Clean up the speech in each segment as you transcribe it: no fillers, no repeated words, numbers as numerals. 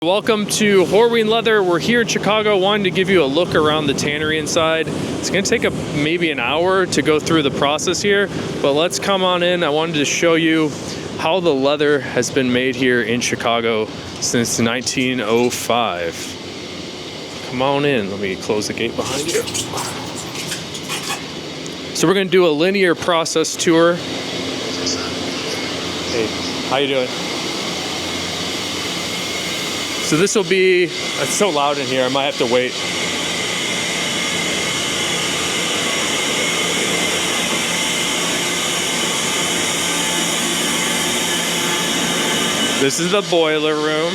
Welcome to Horween Leather. We're here in Chicago. Wanted to give you a look around the tannery inside. It's going to take maybe an hour to go through the process here, but let's come on in. I wanted to show you how the leather has been made here in Chicago since 1905. Come on in. Let me close the gate behind you. So we're going to do a linear process tour. Hey, how you doing? So this will be, it's so loud in here, I might have to wait. This is the boiler room.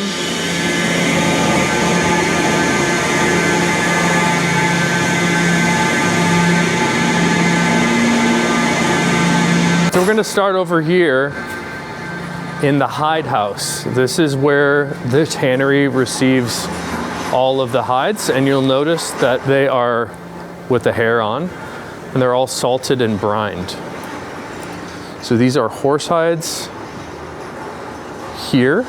So we're gonna start over here in the hide house. This is where the tannery receives all of the hides, and you'll notice that they are with the hair on, and they're all salted and brined. So these are horse hides here,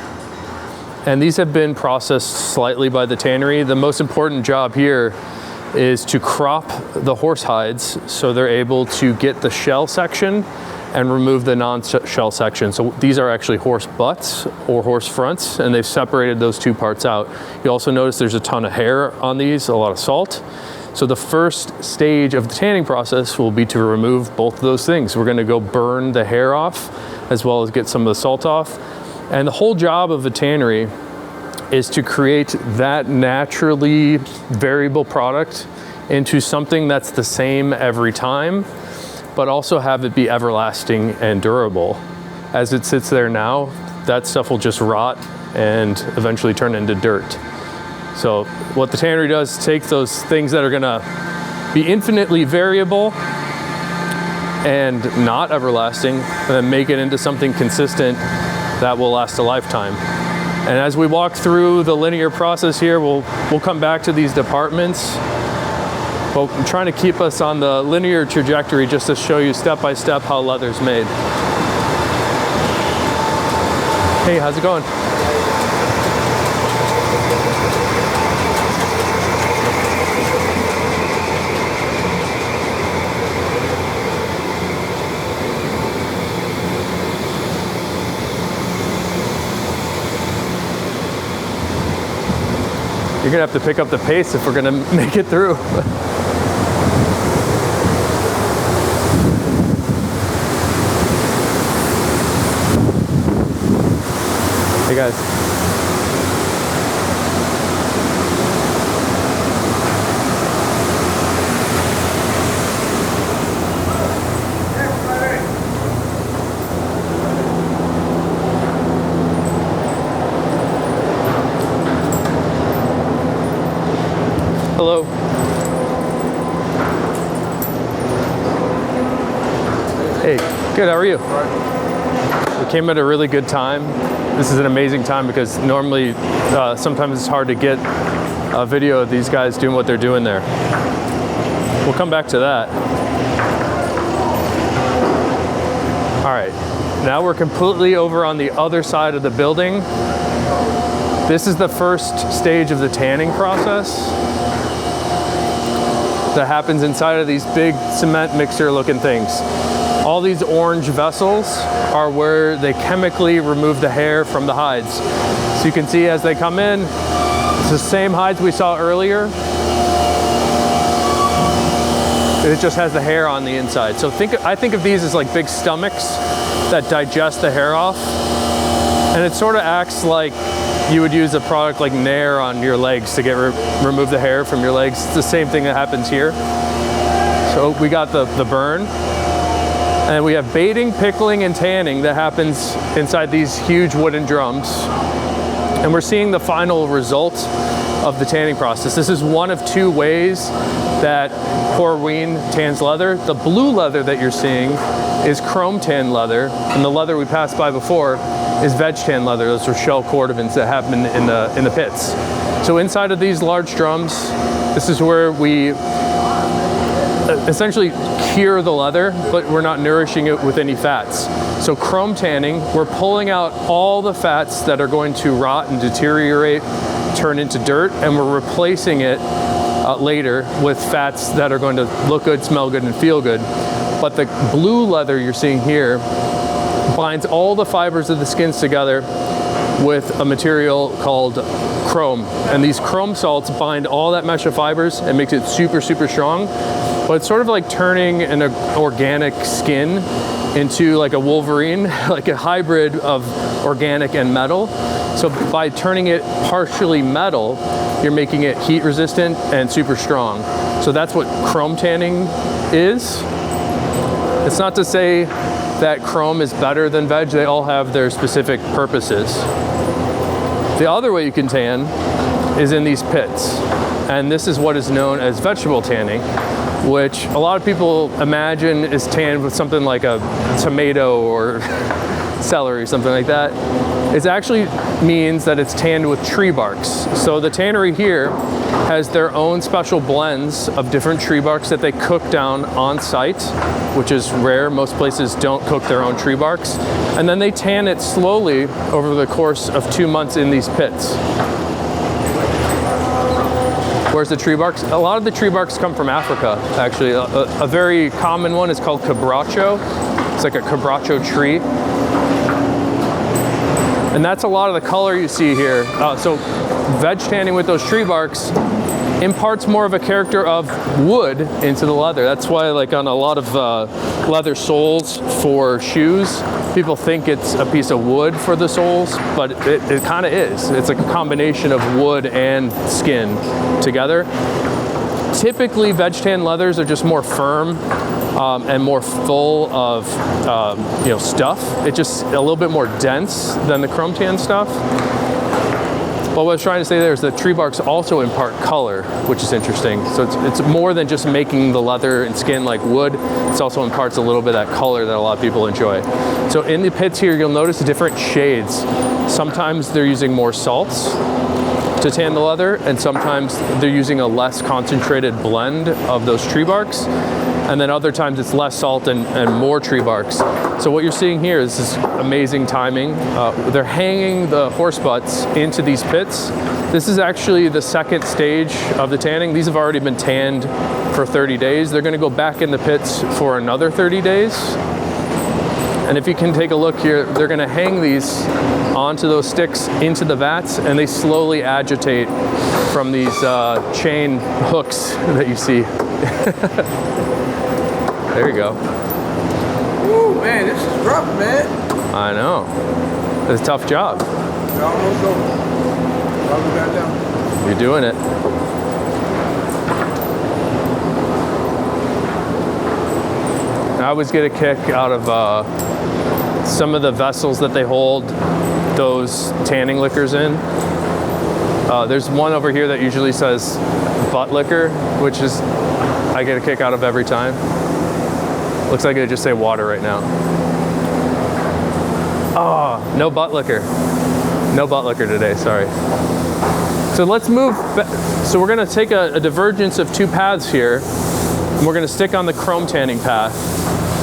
and these have been processed slightly by the tannery. The most important job here is to crop the horse hides so they're able to get the shell section and remove the non-shell section. So these are actually horse butts or horse fronts, and they've separated those two parts out. You also notice there's a ton of hair on these, a lot of salt. So the first stage of the tanning process will be to remove both of those things. We're gonna go burn the hair off as well as get some of the salt off. And the whole job of a tannery is to create that naturally variable product into something that's the same every time, but also have it be everlasting and durable. As it sits there now, that stuff will just rot and eventually turn into dirt. So what the tannery does is take those things that are gonna be infinitely variable and not everlasting, and then make it into something consistent that will last a lifetime. And as we walk through the linear process here, we'll come back to these departments. But I'm trying to keep us on the linear trajectory just to show you step by step how leather's made. Hey, how's it going? You're gonna have to pick up the pace if we're gonna make it through. Hey guys. Hello. Hey, good, how are you? We came at a really good time. This is an amazing time because normally, sometimes it's hard to get a video of these guys doing what they're doing there. We'll come back to that. All right, now we're completely over on the other side of the building. This is the first stage of the tanning process that happens inside of these big cement mixer looking things. All these orange vessels are where they chemically remove the hair from the hides. So you can see as they come in, it's the same hides we saw earlier. It just has the hair on the inside. So I think of these as like big stomachs that digest the hair off. And it sort of acts like you would use a product like Nair on your legs to remove the hair from your legs. It's the same thing that happens here. So we got the burn. And we have baiting, pickling, and tanning that happens inside these huge wooden drums. And we're seeing the final result of the tanning process. This is one of two ways that Horween tans leather. The blue leather that you're seeing is chrome tan leather, and the leather we passed by before is veg tan leather. Those are shell cordovans that happen in the pits. So inside of these large drums, this is where we essentially cure the leather, but we're not nourishing it with any fats. So chrome tanning, we're pulling out all the fats that are going to rot and deteriorate, turn into dirt, and we're replacing it later with fats that are going to look good, smell good, and feel good. But the blue leather you're seeing here binds all the fibers of the skins together with a material called chrome. And these chrome salts bind all that mesh of fibers and makes it super, super strong. But it's sort of like turning an organic skin into like a Wolverine, like a hybrid of organic and metal. So by turning it partially metal, you're making it heat resistant and super strong. So that's what chrome tanning is. It's not to say that chrome is better than veg. They all have their specific purposes. The other way you can tan is in these pits. And this is what is known as vegetable tanning, which a lot of people imagine is tanned with something like a tomato or celery, something like that. It actually means that it's tanned with tree barks. So the tannery here has their own special blends of different tree barks that they cook down on site, which is rare. Most places don't cook their own tree barks. And then they tan it slowly over the course of 2 months in these pits. Where's the tree barks? A lot of the tree barks come from Africa, actually. A very common one is called quebracho. It's like a quebracho tree. And that's a lot of the color you see here. So veg tanning with those tree barks imparts more of a character of wood into the leather. That's why, like, on a lot of leather soles for shoes, people think it's a piece of wood for the soles, but it kind of is. It's like a combination of wood and skin together. Typically, veg tan leathers are just more firm and more full of stuff. It's just a little bit more dense than the chrome tan stuff. But what I was trying to say there is that tree barks also impart color, which is interesting. So it's more than just making the leather and skin like wood. It also imparts a little bit of that color that a lot of people enjoy. So in the pits here, you'll notice different shades. Sometimes they're using more salts to tan the leather, and sometimes they're using a less concentrated blend of those tree barks. And then other times it's less salt and more tree barks. So what you're seeing here is this amazing timing. They're hanging the horse butts into these pits. This is actually the second stage of the tanning. These have already been tanned for 30 days. They're gonna go back in the pits for another 30 days. And if you can take a look here, they're gonna hang these onto those sticks into the vats, and they slowly agitate from these chain hooks that you see. There you go. Ooh, man, this is rough, man. I know. It's a tough job. It's almost over. Probably got down. You're doing it. I always get a kick out of some of the vessels that they hold those tanning liquors in. There's one over here that usually says butt liquor, which is I get a kick out of every time. Looks like it just say water right now. Oh, no butt liquor. No butt liquor today, sorry. So let's move. So we're gonna take a divergence of two paths here, and we're gonna stick on the chrome tanning path.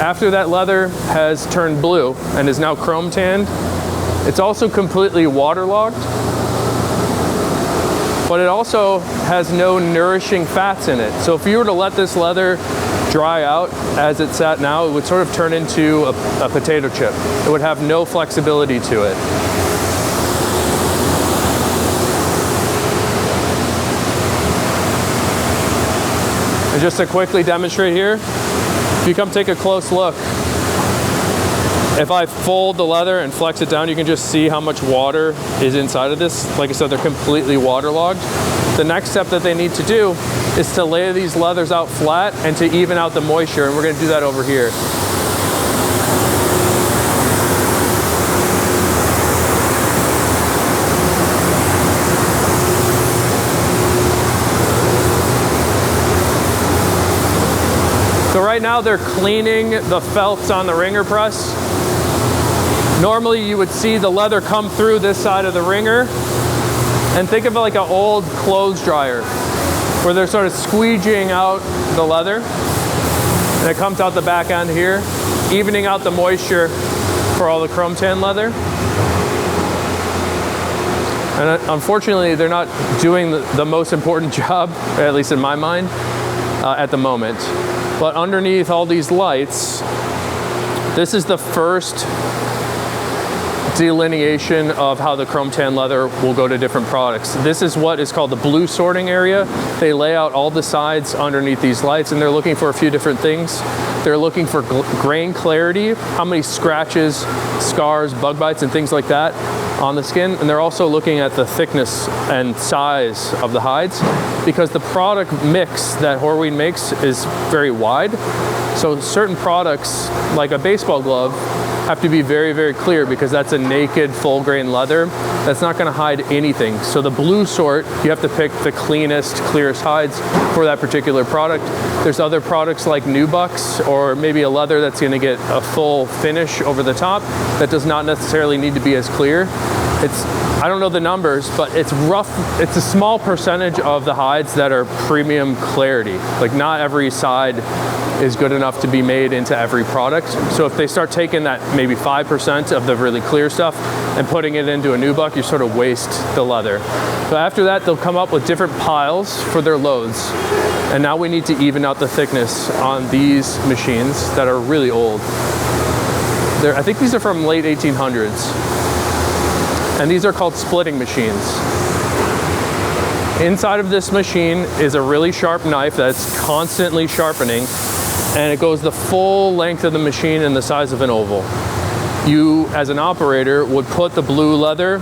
After that leather has turned blue and is now chrome tanned, it's also completely waterlogged, but it also has no nourishing fats in it. So if you were to let this leather dry out as it's at now, it would sort of turn into a potato chip. It would have no flexibility to it. And just to quickly demonstrate here, if you come take a close look, if I fold the leather and flex it down, you can just see how much water is inside of this. Like I said, they're completely waterlogged. The next step that they need to do is to lay these leathers out flat and to even out the moisture, and we're gonna do that over here. So right now they're cleaning the felts on the wringer press. Normally you would see the leather come through this side of the wringer, and think of it like an old clothes dryer where they're sort of squeegeeing out the leather, and it comes out the back end here, evening out the moisture for for all the chrome tan leather. And unfortunately, they're not doing the most important job, at least in my mind, at the moment. But underneath all these lights, this is the first delineation of how the chrome tan leather will go to different products. This is what is called the blue sorting area. They lay out all the sides underneath these lights, and they're looking for a few different things. They're looking for grain clarity, how many scratches, scars, bug bites, and things like that on the skin. And they're also looking at the thickness and size of the hides, because the product mix that Horween makes is very wide. So certain products, like a baseball glove, have to be very, very clear, because that's a naked, full grain leather that's not going to hide anything. So the blue sort, you have to pick the cleanest, clearest hides for that particular product. There's other products like nubucks, or maybe a leather that's going to get a full finish over the top that does not necessarily need to be as clear. I don't know the numbers, but it's rough. It's a small percentage of the hides that are premium clarity. Like, not every side is good enough to be made into every product. So if they start taking that maybe 5% of the really clear stuff and putting it into a nubuck, you sort of waste the leather. So after that, they'll come up with different piles for their loads. And now we need to even out the thickness on these machines that are really old. I think these are from late 1800s. And these are called splitting machines. Inside of this machine is a really sharp knife that's constantly sharpening, and it goes the full length of the machine in the size of an oval. You, as an operator, would put the blue leather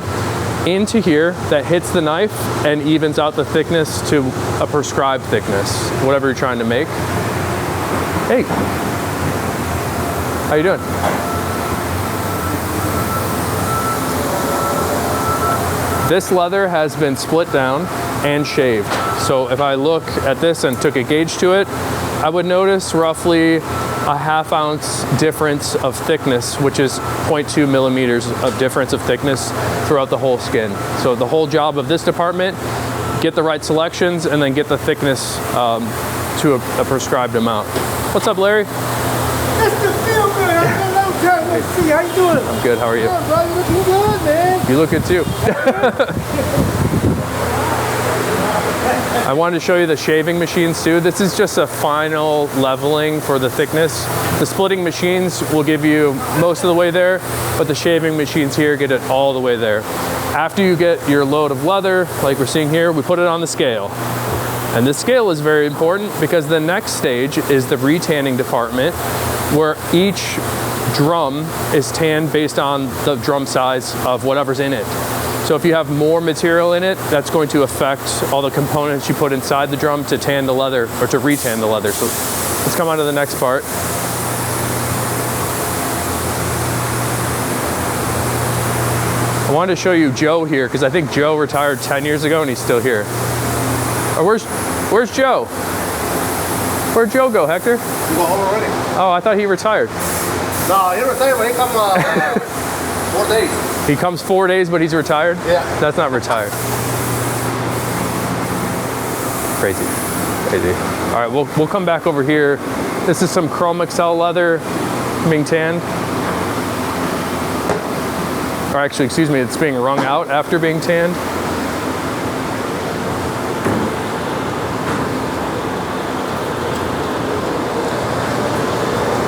into here that hits the knife and evens out the thickness to a prescribed thickness, whatever you're trying to make. Hey, how you doing? This leather has been split down and shaved. So if I look at this and took a gauge to it, I would notice roughly a ½ ounce difference of thickness, which is 0.2 millimeters of difference of thickness throughout the whole skin. So the whole job of this department, get the right selections and then get the thickness to a prescribed amount. What's up, Larry? Mr. Feel Good, after a long time. Let's see, how you doing? I'm good, how are you? Yeah, bro, you looking good, man. You look good too. I wanted to show you the shaving machines too. This is just a final leveling for the thickness. The splitting machines will give you most of the way there, but the shaving machines here get it all the way there. After you get your load of leather, like we're seeing here, we put it on the scale. And this scale is very important because the next stage is the retanning department, where each drum is tanned based on the drum size of whatever's in it. So if you have more material in it, that's going to affect all the components you put inside the drum to tan the leather, or to retan the leather. So let's come on to the next part. I wanted to show you Joe here, because I think Joe retired 10 years ago and he's still here. Oh, where's Joe? Where'd Joe go, Hector? You go home already? Oh, I thought he retired. No, he retired, but he come 4 days. He comes 4 days, but he's retired? Yeah. That's not retired. Crazy. All right, we'll come back over here. This is some chromium leather being tanned. Or actually, excuse me, it's being wrung out after being tanned.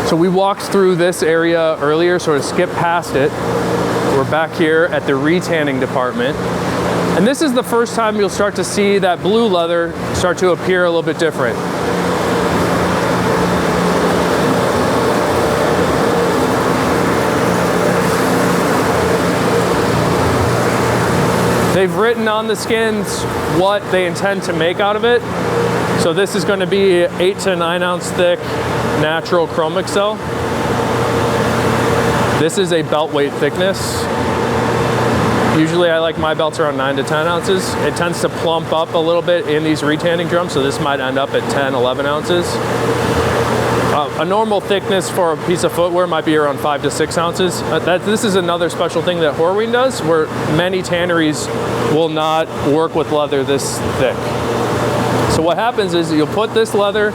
So we walked through this area earlier, sort of skipped past it. We're back here at the retanning department. And this is the first time you'll start to see that blue leather start to appear a little bit different. They've written on the skins what they intend to make out of it. So this is going to be 8 to 9 ounce thick natural chromium. This is a belt weight thickness. Usually I like my belts around 9 to 10 ounces. It tends to plump up a little bit in these retanning drums, so this might end up at 10, 11 ounces. A normal thickness for a piece of footwear might be around 5 to 6 ounces. This is another special thing that Horween does, where many tanneries will not work with leather this thick. So what happens is you'll put this leather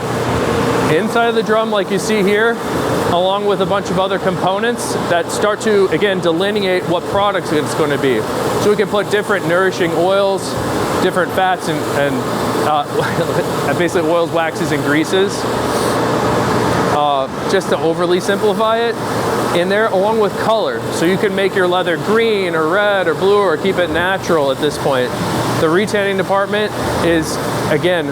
inside of the drum like you see here, along with a bunch of other components that start to, again, delineate what products it's going to be. So we can put different nourishing oils, different fats, and basically oils, waxes, and greases, just to overly simplify it, in there, along with color. So you can make your leather green or red or blue or keep it natural at this point. The retanning department is, again,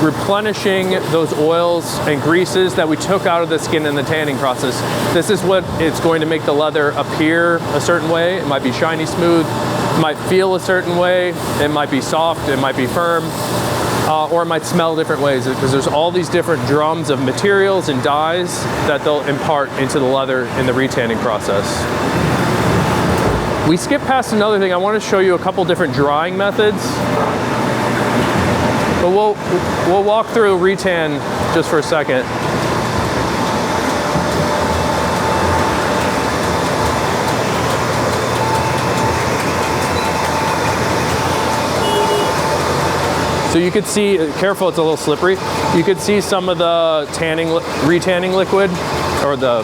replenishing those oils and greases that we took out of the skin in the tanning process. This is what it's going to make the leather appear a certain way. It might be shiny smooth, it might feel a certain way, it might be soft, it might be firm, or it might smell different ways, because there's all these different drums of materials and dyes that they'll impart into the leather in the retanning process. We skipped past another thing. I want to show you a couple different drying methods. But we'll walk through retan just for a second. So you could see, careful, it's a little slippery. You could see some of the retanning liquid, or the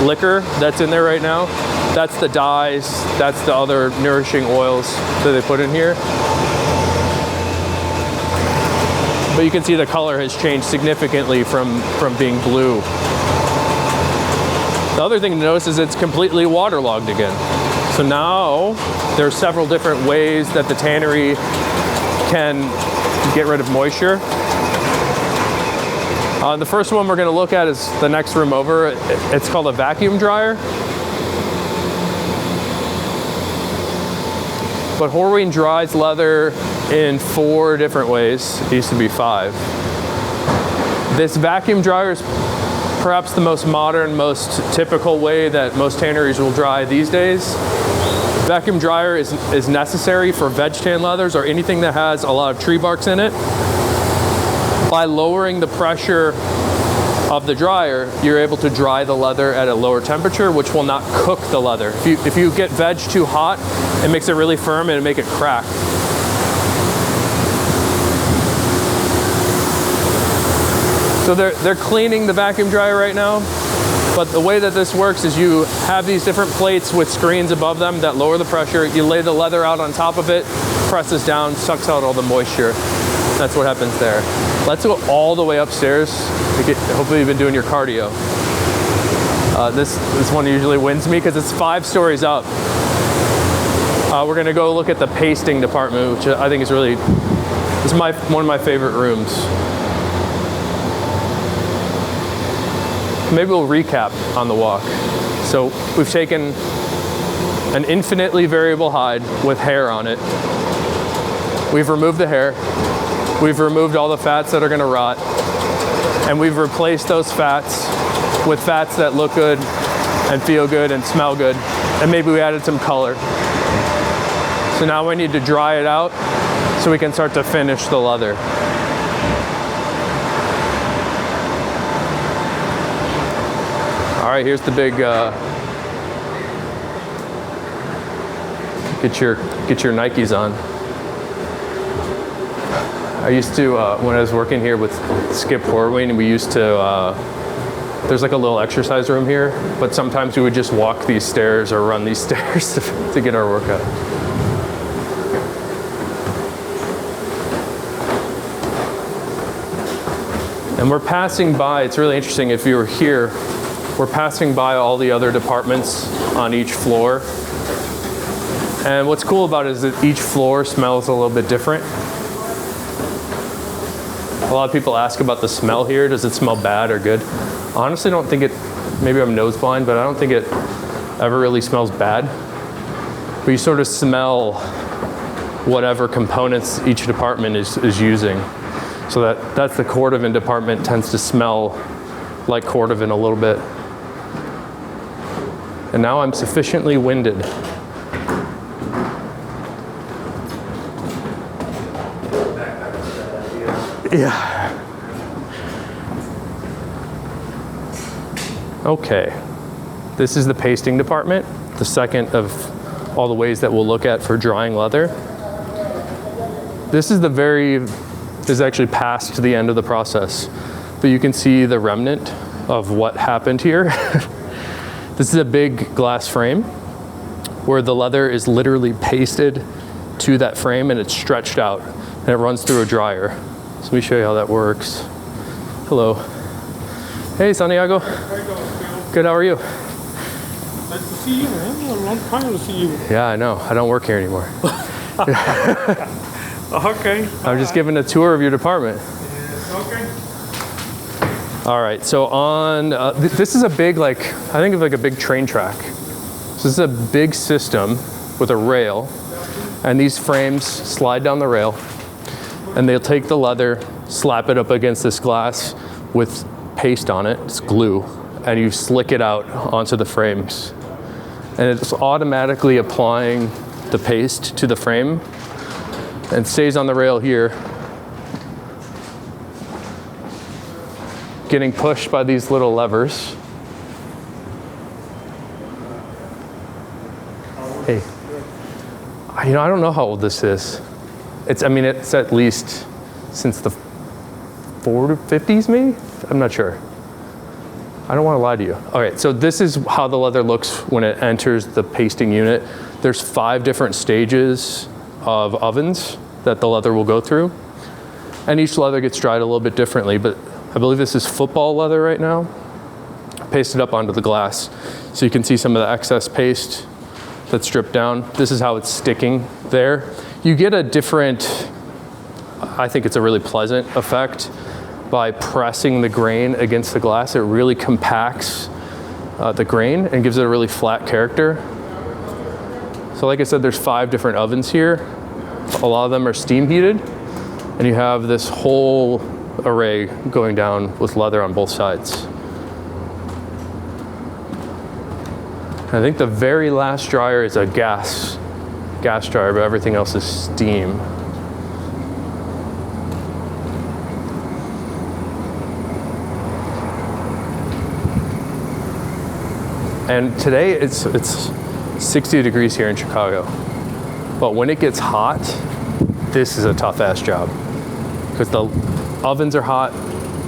liquor that's in there right now. That's the dyes, that's the other nourishing oils that they put in here. But you can see the color has changed significantly from being blue. The other thing to notice is it's completely waterlogged again. So now there's several different ways that the tannery can get rid of moisture. The first one we're going to look at is the next room over. It's called a vacuum dryer. But Horween dries leather in 4 different ways. It used to be 5. This vacuum dryer is perhaps the most modern, most typical way that most tanneries will dry these days. Vacuum dryer is necessary for veg tan leathers or anything that has a lot of tree barks in it. By lowering the pressure of the dryer, you're able to dry the leather at a lower temperature, which will not cook the leather. If you get veg too hot, it makes it really firm and it make it crack. So they're cleaning the vacuum dryer right now, but the way that this works is you have these different plates with screens above them that lower the pressure. You lay the leather out on top of it, presses down, sucks out all the moisture. That's what happens there. Let's go all the way upstairs. Hopefully you've been doing your cardio. This one usually wins me because it's 5 stories up. We're gonna go look at the pasting department, which I think is really, this is one of my favorite rooms. Maybe we'll recap on the walk. So we've taken an infinitely variable hide with hair on it. We've removed the hair. We've removed all the fats that are gonna rot. And we've replaced those fats with fats that look good and feel good and smell good. And maybe we added some color. So now we need to dry it out so we can start to finish the leather. All right, here's the big, get your Nikes on. I used to, when I was working here with Skip Horween, we used to, there's like a little exercise room here, but sometimes we would just walk these stairs or run these stairs to get our workout. And we're passing by, it's really interesting if you were here, we're passing by all the other departments on each floor. And what's cool about it is that each floor smells a little bit different. A lot of people ask about the smell here. Does it smell bad or good? I honestly don't think it, maybe I'm nose blind, but I don't think it ever really smells bad. But you sort of smell whatever components each department is using. So that's the cordovan department tends to smell like cordovan a little bit. And now I'm sufficiently winded. Yeah. Okay. This is the pasting department, the second of all the ways that we'll look at for drying leather. This is actually past the end of the process, but you can see the remnant of what happened here. This is a big glass frame where the leather is literally pasted to that frame and it's stretched out and it runs through a dryer. So let me show you how that works. Hello. Hey, Santiago. How you going, Phil? Good, how are you? Nice to see you, man. A long time to see you. Yeah, I know. I don't work here anymore. Okay. I'm just giving a tour of your department. Yes, okay. All right, so on, this is a big, like, I think of like a big train track. So this is a big system with a rail, and these frames slide down the rail, and they'll take the leather, slap it up against this glass with paste on it, it's glue, and you slick it out onto the frames. And it's automatically applying the paste to the frame and stays on the rail here, getting pushed by these little levers. Hey, you know, I don't know how old this is. I mean, it's at least since the 50s, maybe? I'm not sure. I don't want to lie to you. All right, so this is how the leather looks when it enters the pasting unit. There's 5 different stages of ovens that the leather will go through. And each leather gets dried a little bit differently, but I believe this is football leather right now, pasted up onto the glass. So you can see some of the excess paste that's stripped down. This is how it's sticking there. You get a different, I think it's a really pleasant effect by pressing the grain against the glass. It really compacts the grain and gives it a really flat character. So like I said, there's 5 different ovens here. A lot of them are steam heated, and you have this whole array going down with leather on both sides. I think the very last dryer is a gas dryer, but everything else is steam. And today it's 60 degrees here in Chicago. But when it gets hot, this is a tough ass job. Because the ovens are hot,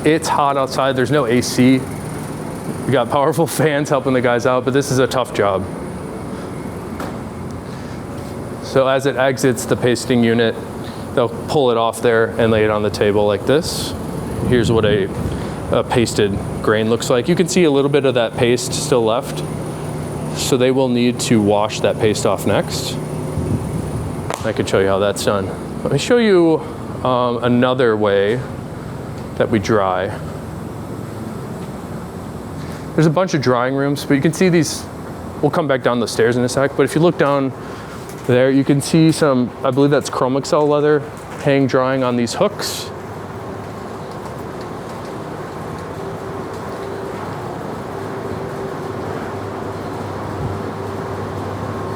it's hot outside, there's no AC. We got powerful fans helping the guys out, but this is a tough job. So as it exits the pasting unit, they'll pull it off there and lay it on the table like this. Here's what a pasted grain looks like. You can see a little bit of that paste still left. So they will need to wash that paste off next. I can show you how that's done. Let me show you another way that we dry. There's a bunch of drying rooms, but you can see these, we'll come back down the stairs in a sec, but if you look down there, you can see some, I believe that's chromexcel leather, hang drying on these hooks.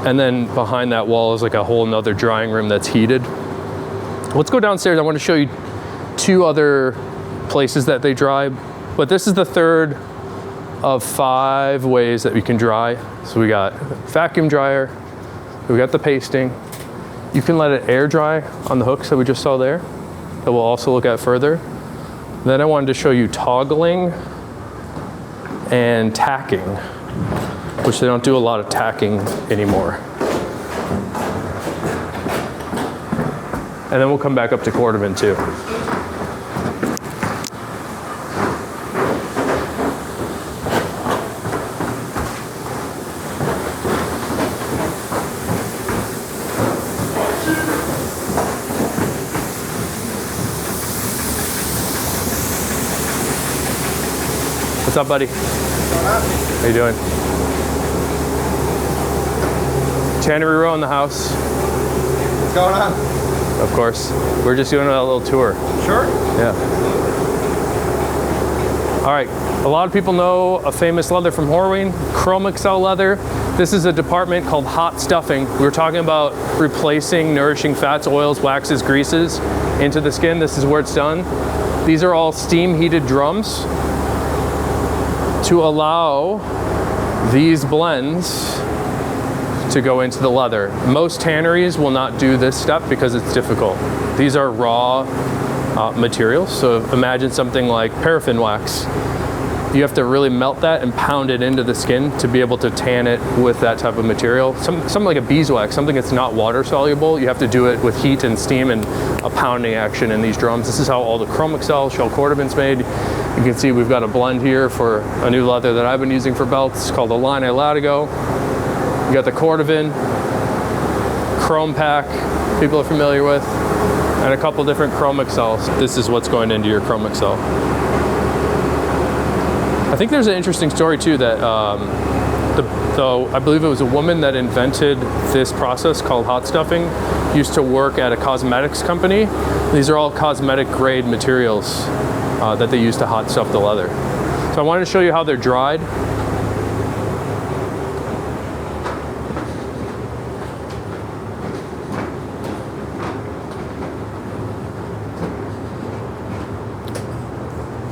And then behind that wall is like a whole nother drying room that's heated. Let's go downstairs. I want to show you 2 other places that they dry, but this is the 3rd of 5 ways that we can dry. So we got vacuum dryer, we got the pasting. You can let it air dry on the hooks that we just saw there, that we'll also look at further. Then I wanted to show you toggling and tacking, which they don't do a lot of tacking anymore. And then we'll come back up to cordovan too. What's up, buddy? How you doing? Tannery row in the house. What's going on? Of course. We're just doing a little tour. Sure. Yeah. All right. A lot of people know a famous leather from Horween, chromexcel leather. This is a department called hot stuffing. We were talking about replacing nourishing fats, oils, waxes, greases into the skin. This is where it's done. These are all steam heated drums to allow these blends to go into the leather. Most tanneries will not do this step because it's difficult. These are raw materials, so imagine something like paraffin wax. You have to really melt that and pound it into the skin to be able to tan it with that type of material. Something like a beeswax, something that's not water soluble, you have to do it with heat and steam and a pounding action in these drums. This is how all the ChromaXcel shell cordoban's made. You can see we've got a blend here for a new leather that I've been using for belts called the Line Latigo. You got the cordovan, chrome pack, people are familiar with, and a couple different ChromaXcels. This is what's going into your ChromaXcel. I think there's an interesting story too that I believe it was a woman that invented this process called hot stuffing, used to work at a cosmetics company. These are all cosmetic grade materials that they use to hot stuff the leather. So I wanted to show you how they're dried.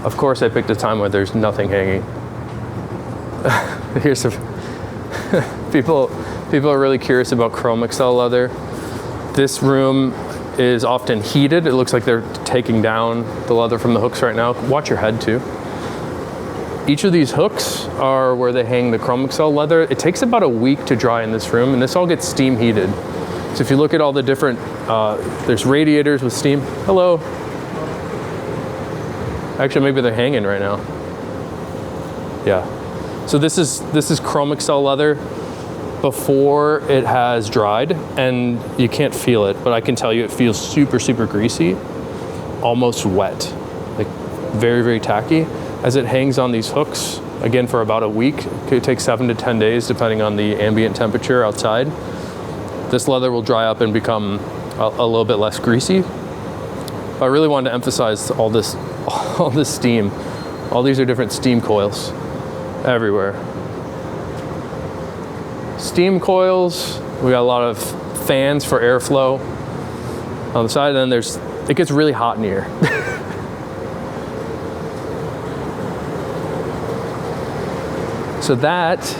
Of course, I picked a time where there's nothing hanging. Here's some people are really curious about ChromaXcel leather. This room is often heated. It looks like they're taking down the leather from the hooks right now. Watch your head too. Each of these hooks are where they hang the ChromaXcel leather. It takes about a week to dry in this room, and this all gets steam heated. So if you look at all the different, there's radiators with steam. Hello. Actually, maybe they're hanging right now. Yeah. So this is ChromaXcel leather before it has dried, and you can't feel it, but I can tell you it feels super, super greasy, almost wet, like very, very tacky. As it hangs on these hooks, again for about a week, it could take 7 to 10 days depending on the ambient temperature outside. This leather will dry up and become a little bit less greasy. But I really wanted to emphasize all this steam. All these are different steam coils everywhere. Steam coils, we got a lot of fans for airflow on the side, and then it gets really hot in here. So that... Is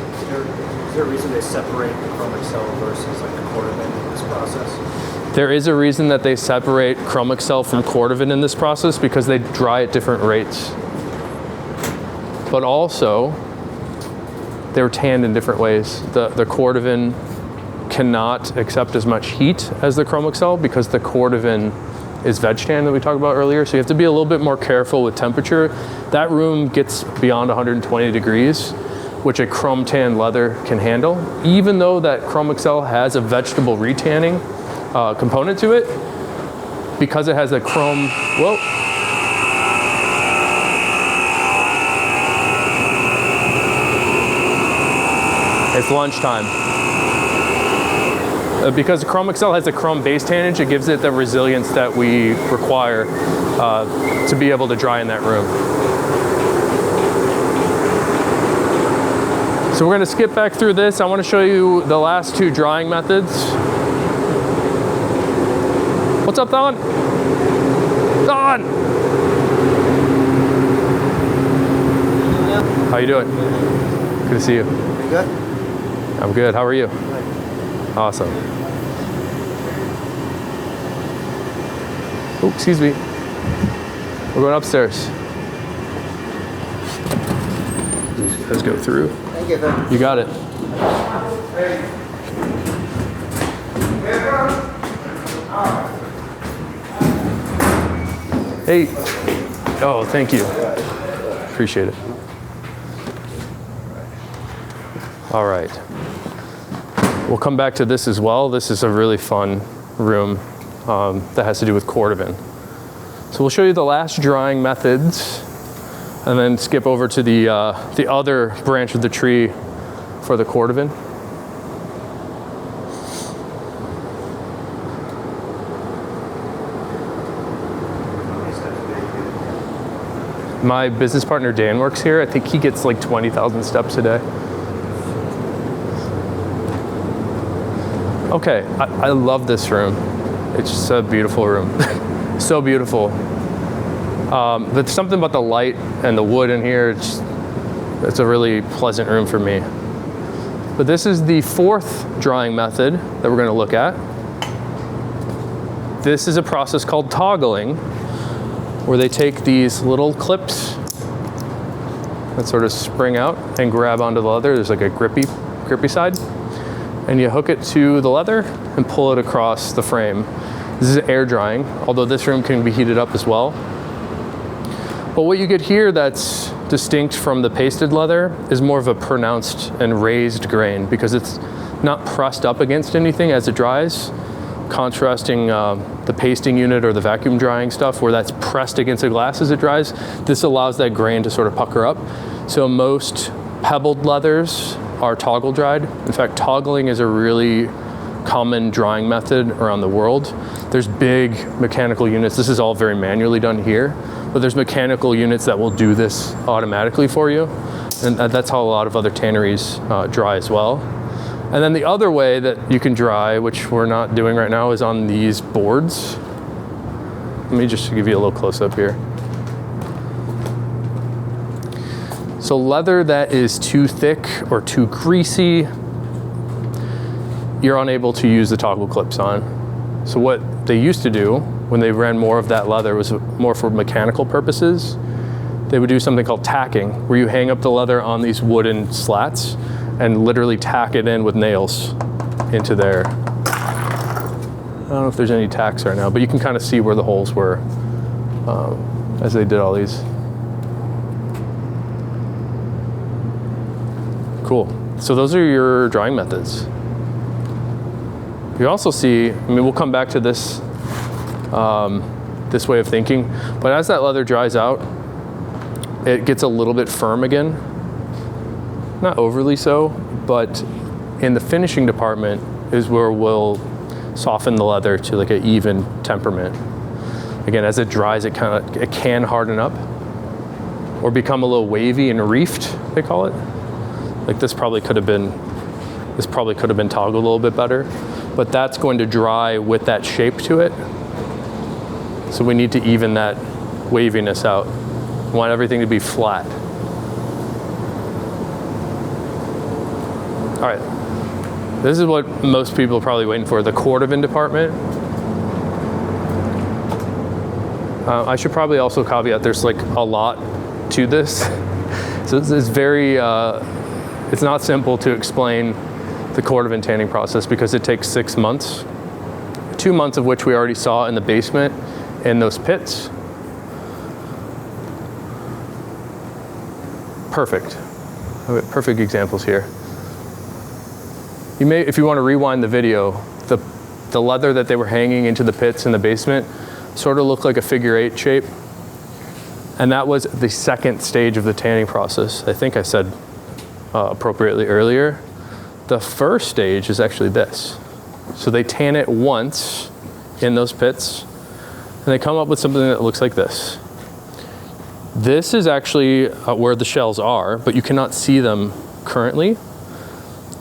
there a reason they separate the ChromaXcel versus like the cordovan in this process? There is a reason that they separate ChromaXcel from cordovan in this process, because they dry at different rates. But also, they're tanned in different ways. The cordovan cannot accept as much heat as the ChromaXcel because the cordovan is veg tan that we talked about earlier. So you have to be a little bit more careful with temperature. That room gets beyond 120 degrees, which a chrome tan leather can handle. Even though that ChromaXcel has a vegetable retanning component to it, because it has a chrome, whoa. It's lunchtime. Because the ChromaXcel has a chrome base tannage, it gives it the resilience that we require to be able to dry in that room. So we're gonna skip back through this. I wanna show you the last two drying methods. What's up, Don? Don! How you doing? Good to see you. You good? I'm good. How are you? Awesome. Oh, excuse me. We're going upstairs. Let's go through. Thank you. You got it. Hey. Oh, thank you. Appreciate it. All right. We'll come back to this as well. This is a really fun room that has to do with cordovan. So we'll show you the last drying methods and then skip over to the other branch of the tree for the cordovan. My business partner Dan works here. I think he gets like 20,000 steps a day. Okay, I love this room. It's just a beautiful room. So beautiful. But something about the light and the wood in here, it's a really pleasant room for me. But this is the fourth drying method that we're going to look at. This is a process called toggling, where they take these little clips that sort of spring out and grab onto the leather. There's like a grippy side. And you hook it to the leather and pull it across the frame. This is air drying, although this room can be heated up as well. But what you get here that's distinct from the pasted leather is more of a pronounced and raised grain because it's not pressed up against anything as it dries, contrasting the pasting unit or the vacuum drying stuff where that's pressed against the glass as it dries. This allows that grain to sort of pucker up. So most pebbled leathers are toggle dried. In fact, toggling is a really common drying method around the world. There's big mechanical units. This is all very manually done here, but there's mechanical units that will do this automatically for you. And that's how a lot of other tanneries dry as well. And then the other way that you can dry, which we're not doing right now, is on these boards. Let me just give you a little close up here. So leather that is too thick or too greasy, you're unable to use the toggle clips on. So what they used to do when they ran more of that leather was more for mechanical purposes. They would do something called tacking, where you hang up the leather on these wooden slats and literally tack it in with nails into there. I don't know if there's any tacks right now, but you can kind of see where the holes were as they did all these. Cool. So those are your drying methods. You also see, I mean, we'll come back to this this way of thinking, but as that leather dries out, it gets a little bit firm again. Not overly so, but in the finishing department is where we'll soften the leather to like an even temperament. Again, as it dries, it can harden up or become a little wavy and reefed, they call it. Like this probably could have been toggled a little bit better, but that's going to dry with that shape to it. So we need to even that waviness out. We want everything to be flat. All right, this is what most people are probably waiting for, the cordovan department. I should probably also caveat there's like a lot to this. So it's very, it's not simple to explain the cordovan tanning process because it takes 6 months, 2 months of which we already saw in the basement in those pits. Perfect. Perfect examples here. You may, if you want to rewind the video, the leather that they were hanging into the pits in the basement sort of looked like a figure-8 shape. And that was the second stage of the tanning process. I think I said appropriately earlier. The first stage is actually this. So they tan it once in those pits, and they come up with something that looks like this. This is actually where the shells are, but you cannot see them currently.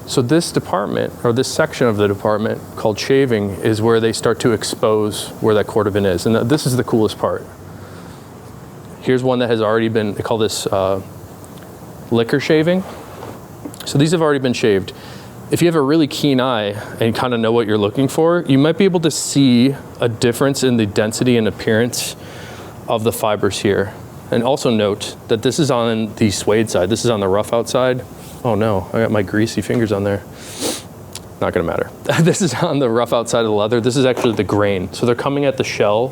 So this department, or this section of the department called shaving, is where they start to expose where that cordovan is. And this is the coolest part. Here's one that has already been, they call this liquor shaving. So these have already been shaved. If you have a really keen eye and kind of know what you're looking for, you might be able to see a difference in the density and appearance of the fibers here. And also note that this is on the suede side. This is on the rough outside. Oh no, I got my greasy fingers on there. Not gonna matter. This is on the rough outside of the leather. This is actually the grain. So they're coming at the shell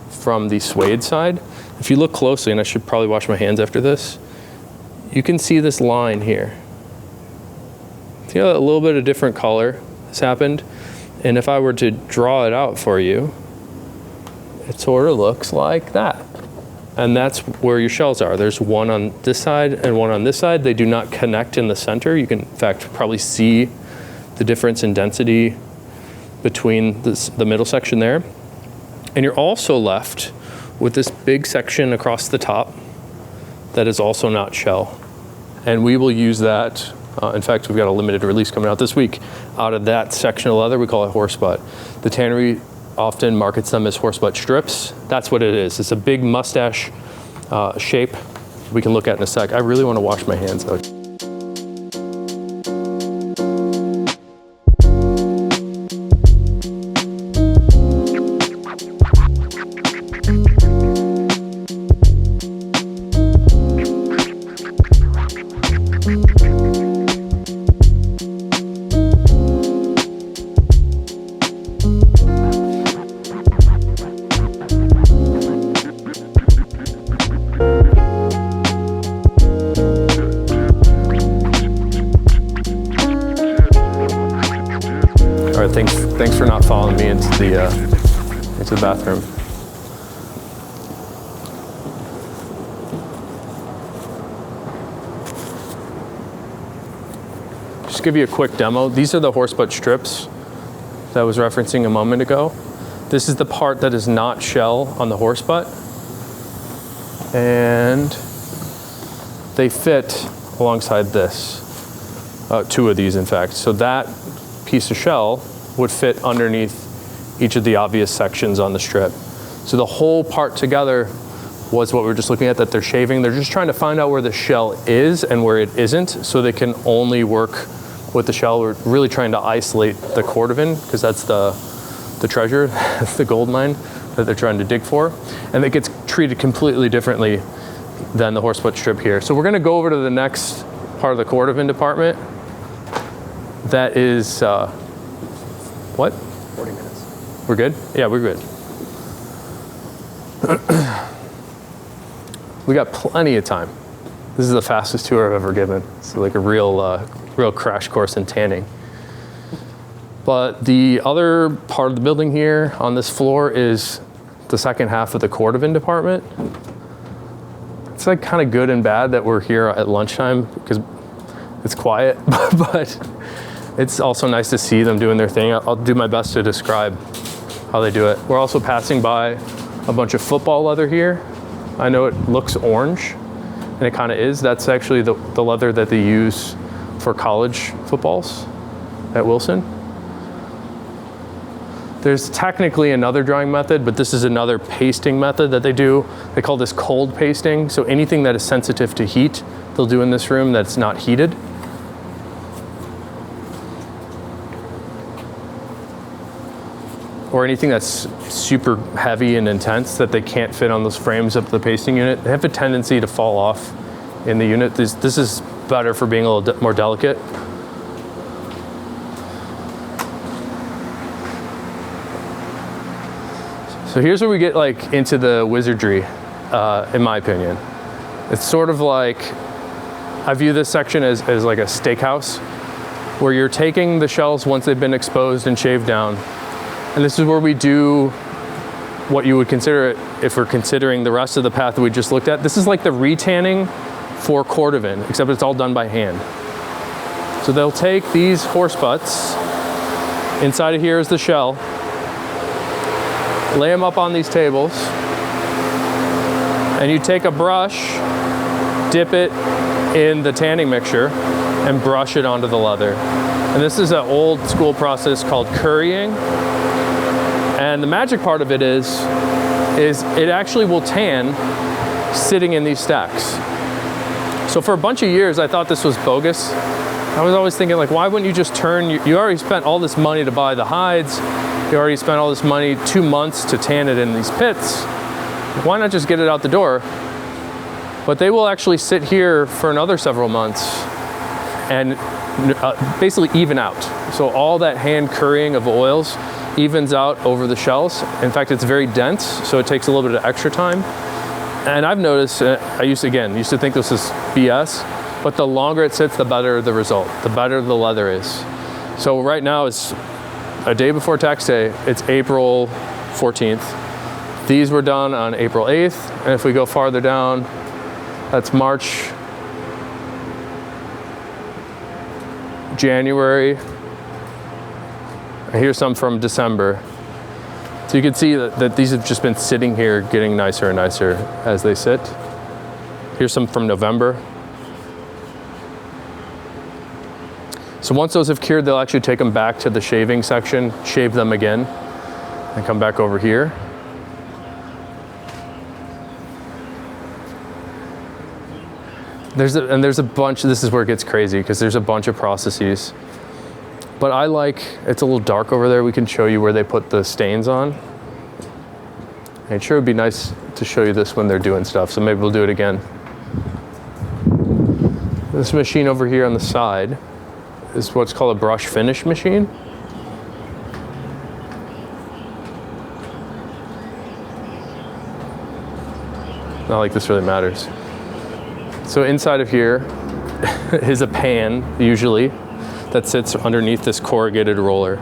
from the suede side. If you look closely, and I should probably wash my hands after this, you can see this line here. See how a little bit of different color has happened? And if I were to draw it out for you, it sort of looks like that. And that's where your shells are. There's one on this side and one on this side. They do not connect in the center. You can, in fact, probably see the difference in density between the middle section there. And you're also left with this big section across the top that is also not shell. And we will use that. In fact, we've got a limited release coming out this week. Out of that section of leather, we call it horse butt. The tannery often markets them as horse butt strips. That's what it is. It's a big mustache shape we can look at in a sec. I really want to wash my hands though. Thanks for not following me into the bathroom. Just give you a quick demo. These are the horse butt strips that I was referencing a moment ago. This is the part that is not shell on the horse butt. And they fit alongside this. Two of these, in fact. So that piece of shell would fit underneath each of the obvious sections on the strip. So the whole part together was what we were just looking at, that they're shaving. They're just trying to find out where the shell is and where it isn't, so they can only work with the shell. We're really trying to isolate the cordovan, because that's the treasure, that's the gold mine that they're trying to dig for. And it gets treated completely differently than the horse butt strip here. So we're gonna go over to the next part of the cordovan department. That is, what? 40 minutes. We're good? Yeah, we're good. We got plenty of time. This is the fastest tour I've ever given. It's like a real crash course in tanning. But the other part of the building here on this floor is the second half of the cordovan department. It's like kind of good and bad that we're here at lunchtime because it's quiet, but it's also nice to see them doing their thing. I'll do my best to describe how they do it. We're also passing by a bunch of football leather here. I know it looks orange, and it kind of is. That's actually the leather that they use for college footballs at Wilson. There's technically another drying method, but this is another pasting method that they do. They call this cold pasting. So anything that is sensitive to heat, they'll do in this room that's not heated. Or anything that's super heavy and intense that they can't fit on those frames of the pasting unit. They have a tendency to fall off in the unit. This is better for being a little more delicate. So here's where we get like into the wizardry, in my opinion. It's sort of like, I view this section as like a steakhouse, where you're taking the shells once they've been exposed and shaved down. And this is where we do what you would consider it if we're considering the rest of the path that we just looked at. This is like the retanning for cordovan, except it's all done by hand. So they'll take these horse butts, inside of here is the shell, lay them up on these tables, and you take a brush, dip it in the tanning mixture, and brush it onto the leather. And this is an old school process called currying. And the magic part of it is it actually will tan sitting in these stacks. So for a bunch of years, I thought this was bogus. I was always thinking, like, why wouldn't you just turn, you already spent all this money to buy the hides, you already spent all this money, 2 months to tan it in these pits. Why not just get it out the door? But they will actually sit here for another several months and basically even out. So all that hand currying of oils evens out over the shells. In fact, it's very dense, so it takes a little bit of extra time. And I've noticed, I used to think this is BS, but the longer it sits, the better the result, the better the leather is. So right now it's a day before tax day, it's April 14th. These were done on April 8th, and if we go farther down, that's March, January, and here's some from December. So you can see that these have just been sitting here getting nicer and nicer as they sit. Here's some from November. So once those have cured, they'll actually take them back to the shaving section, shave them again, and come back over here. There's a bunch, this is where it gets crazy, because there's a bunch of processes. But I like, it's a little dark over there. We can show you where they put the stains on. And it sure would be nice to show you this when they're doing stuff, so maybe we'll do it again. This machine over here on the side is what's called a brush finish machine. Not like this really matters. So inside of here is a pan, usually, that sits underneath this corrugated roller.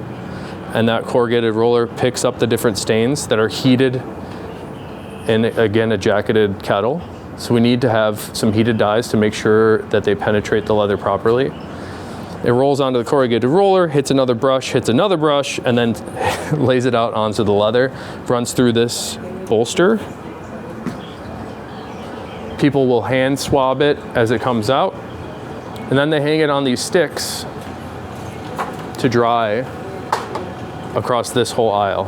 and that corrugated roller picks up the different stains that are heated in, again, a jacketed kettle. So we need to have some heated dyes to make sure that they penetrate the leather properly. It rolls onto the corrugated roller, hits another brush, and then lays it out onto the leather, runs through this bolster. People will hand swab it as it comes out, and then they hang it on these sticks to dry across this whole aisle.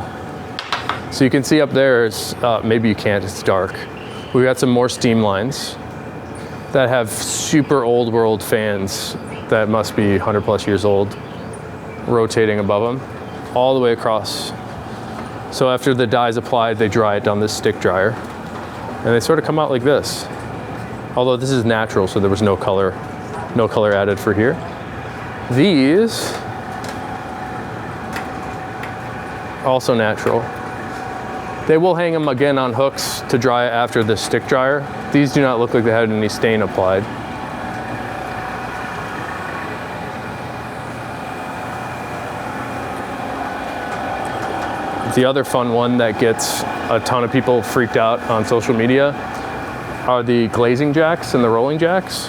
So you can see up there, maybe you can't, it's dark. We've got some more steam lines that have super old world fans that must be 100 plus years old, rotating above them, all the way across. So after the dye is applied, they dry it down this stick dryer, and they sort of come out like this. Although this is natural, so there was no color added for here. These, also natural. They will hang them again on hooks to dry after the stick dryer. These do not look like they had any stain applied. The other fun one that gets a ton of people freaked out on social media are the glazing jacks and the rolling jacks.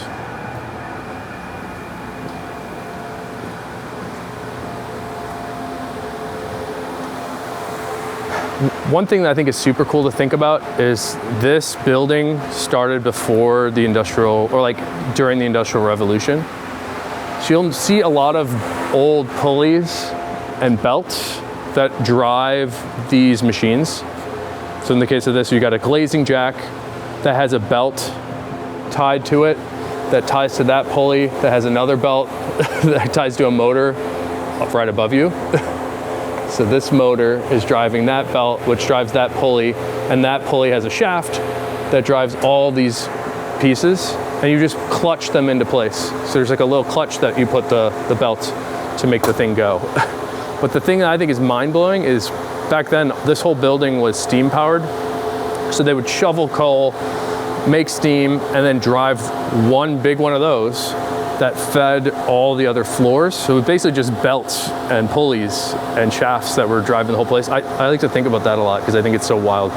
One thing that I think is super cool to think about is this building started before the industrial, or like during the Industrial Revolution. So you'll see a lot of old pulleys and belts that drive these machines. So in the case of this, you got a glazing jack that has a belt tied to it that ties to that pulley, that has another belt that ties to a motor up right above you. So this motor is driving that belt, which drives that pulley, and that pulley has a shaft that drives all these pieces, and you just clutch them into place. So there's like a little clutch that you put the belt to make the thing go. But the thing that I think is mind-blowing is back then, this whole building was steam powered. So they would shovel coal, make steam, and then drive one big one of those that fed all the other floors. So it was basically just belts and pulleys and shafts that were driving the whole place. I like to think about that a lot because I think it's so wild.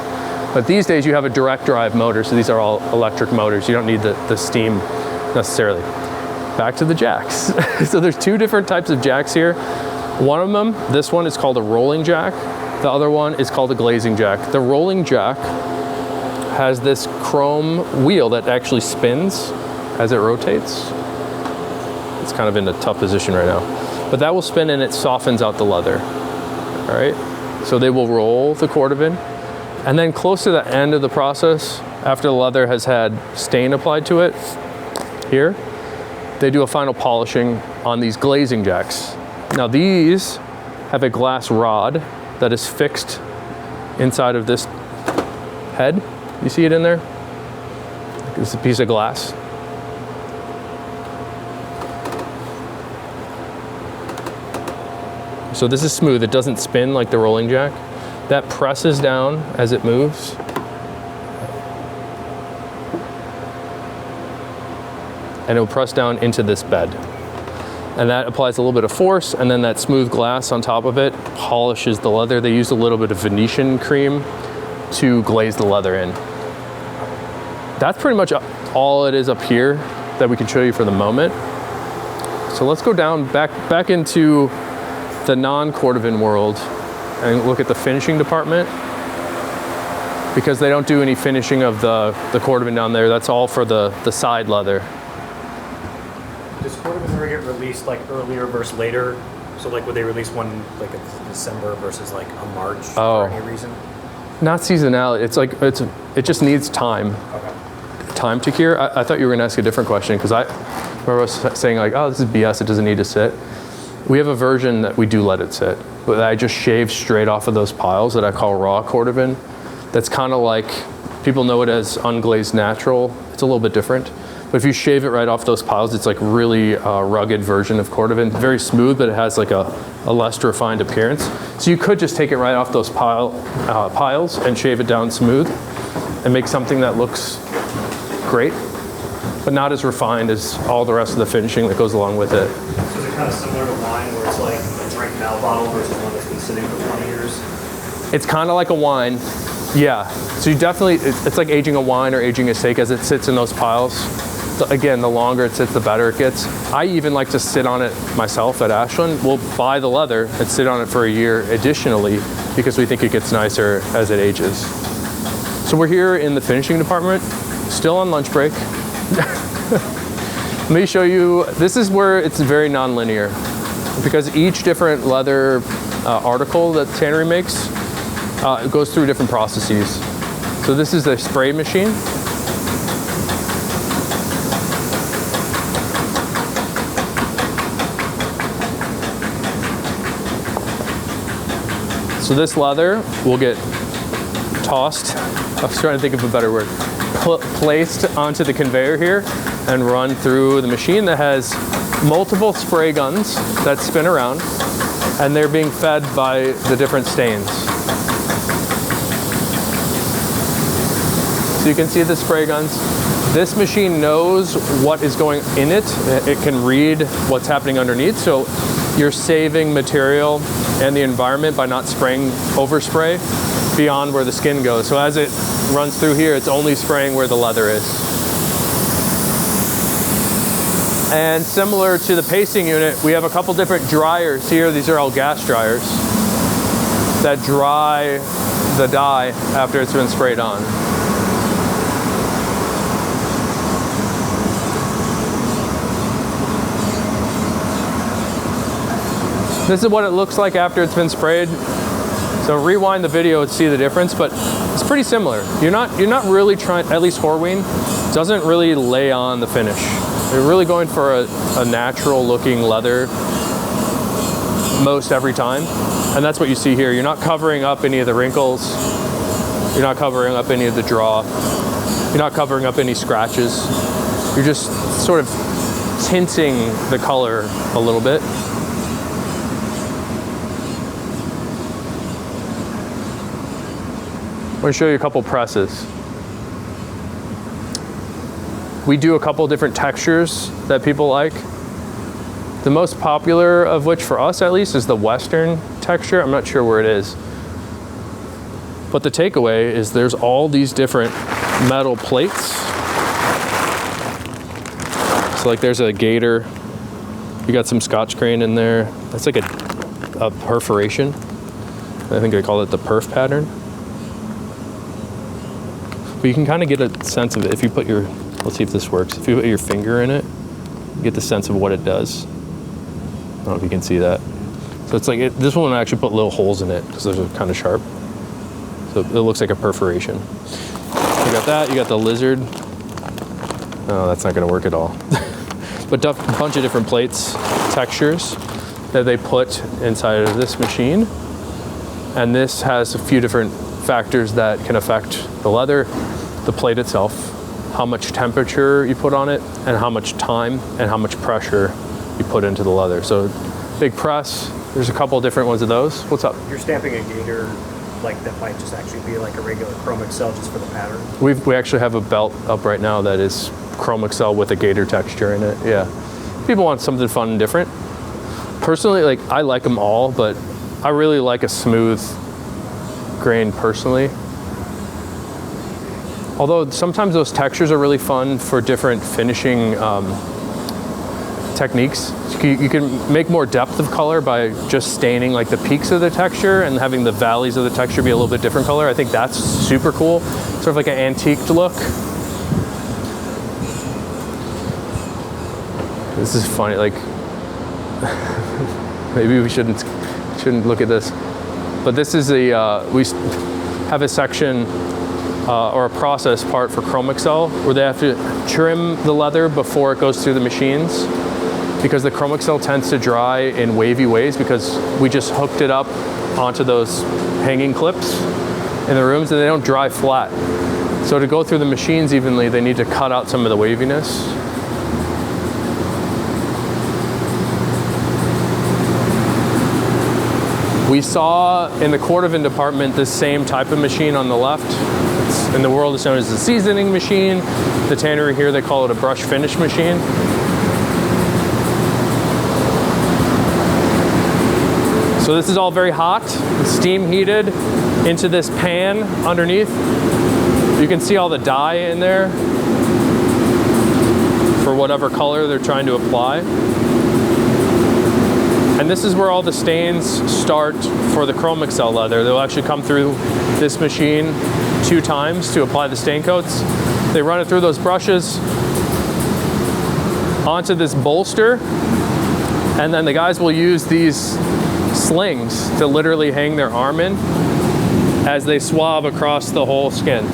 But these days you have a direct drive motor, so these are all electric motors. You don't need the steam necessarily. Back to the jacks. So there's two different types of jacks here. One of them, this one is called a rolling jack. The other one is called a glazing jack. The rolling jack has this chrome wheel that actually spins as it rotates. It's kind of in a tough position right now. But that will spin and it softens out the leather. All right? So they will roll the cordovan. And then close to the end of the process, after the leather has had stain applied to it, here, they do a final polishing on these glazing jacks. Now these have a glass rod that is fixed inside of this head. You see it in there? It's a piece of glass. So this is smooth, it doesn't spin like the rolling jack. That presses down as it moves. And it will press down into this bed. And that applies a little bit of force, and then that smooth glass on top of it polishes the leather. They use a little bit of Venetian cream to glaze the leather in. That's pretty much all it is up here that we can show you for the moment. So let's go down back into the non-cordovan world and look at the finishing department, because they don't do any finishing of the cordovan down there. That's all for the side leather. Does cordovan ever get released like earlier versus later? So like would they release one like in December versus like a March for any reason? Not seasonality. It's like it just needs time. Okay. Time to cure. I thought you were going to ask a different question, because I remember saying like, oh, this is BS. It doesn't need to sit. We have a version that we do let it sit, but I just shave straight off of those piles that I call raw cordovan. That's kind of like, people know it as unglazed natural. It's a little bit different. But if you shave it right off those piles, it's like really rugged version of cordovan. Very smooth, but it has like a less refined appearance. So you could just take it right off those piles and shave it down smooth and make something that looks great, but not as refined as all the rest of the finishing that goes along with it. So is it kind of similar to wine where it's like right now bottle versus one that's been sitting for 20 years? It's kind of like a wine. Yeah, so you definitely, it's like aging a wine or aging a steak as it sits in those piles. So again, the longer it sits, the better it gets. I even like to sit on it myself at Ashland. We'll buy the leather and sit on it for a year additionally because we think it gets nicer as it ages. So we're here in the finishing department, still on lunch break. Let me show you, this is where it's very non-linear because each different leather article that tannery makes it goes through different processes. So this is a spray machine. So this leather will get tossed, I was trying to think of a better word, placed onto the conveyor here and run through the machine that has multiple spray guns that spin around, and they're being fed by the different stains. So you can see the spray guns. This machine knows what is going in it. It can read what's happening underneath, so you're saving material and the environment by not spraying overspray beyond where the skin goes. So as it runs through here, it's only spraying where the leather is. And similar to the pasting unit, we have a couple different dryers here. These are all gas dryers that dry the dye after it's been sprayed on. This is what it looks like after it's been sprayed. So rewind the video to see the difference, but it's pretty similar. You're not really trying, at least Horween doesn't really lay on the finish. You're really going for a natural looking leather most every time. And that's what you see here. You're not covering up any of the wrinkles. You're not covering up any of the draw. You're not covering up any scratches. You're just sort of tinting the color a little bit. I'm going to show you a couple presses. We do a couple different textures that people like. The most popular of which, for us at least, is the Western texture. I'm not sure where it is. But the takeaway is there's all these different metal plates. So like there's a gator. You got some Scotch grain in there. That's like a perforation. I think they call it the perf pattern. But you can kind of get a sense of it if you put your, let's see if this works. If you put your finger in it, you get the sense of what it does. I don't know if you can see that. So it's like, this one I actually put little holes in it because those are kind of sharp. So it looks like a perforation. You got that, you got the lizard. Oh, that's not gonna work at all. But a bunch of different plates, textures that they put inside of this machine. And this has a few different factors that can affect the leather, the plate itself, how much temperature you put on it, and how much time and how much pressure you put into the leather. So big press, there's a couple different ones of those. What's up? You're stamping a gator, like that might just actually be like a regular chrome excel just for the pattern? We actually have a belt up right now that is chrome excel with a gator texture in it, yeah. People want something fun and different. Personally, like I like them all, but I really like a smooth grain personally. Although sometimes those textures are really fun for different finishing techniques. You can make more depth of color by just staining like the peaks of the texture and having the valleys of the texture be a little bit different color. I think that's super cool. Sort of like an antiqued look. This is funny, like maybe we shouldn't look at this. But this is we have a section or a process part for chrome excel where they have to trim the leather before it goes through the machines because the chrome excel tends to dry in wavy ways because we just hooked it up onto those hanging clips in the rooms and they don't dry flat. So to go through the machines evenly, they need to cut out some of the waviness. We saw in the cordovan department the same type of machine on the left. In the world, it's known as the seasoning machine. The tannery here, they call it a brush finish machine. So this is all very hot, steam heated into this pan underneath. You can see all the dye in there for whatever color they're trying to apply. And this is where all the stains start for the Chromium leather. They'll actually come through this machine 2 times to apply the stain coats. They run it through those brushes onto this bolster, and then the guys will use these slings to literally hang their arm in as they swab across the whole skin.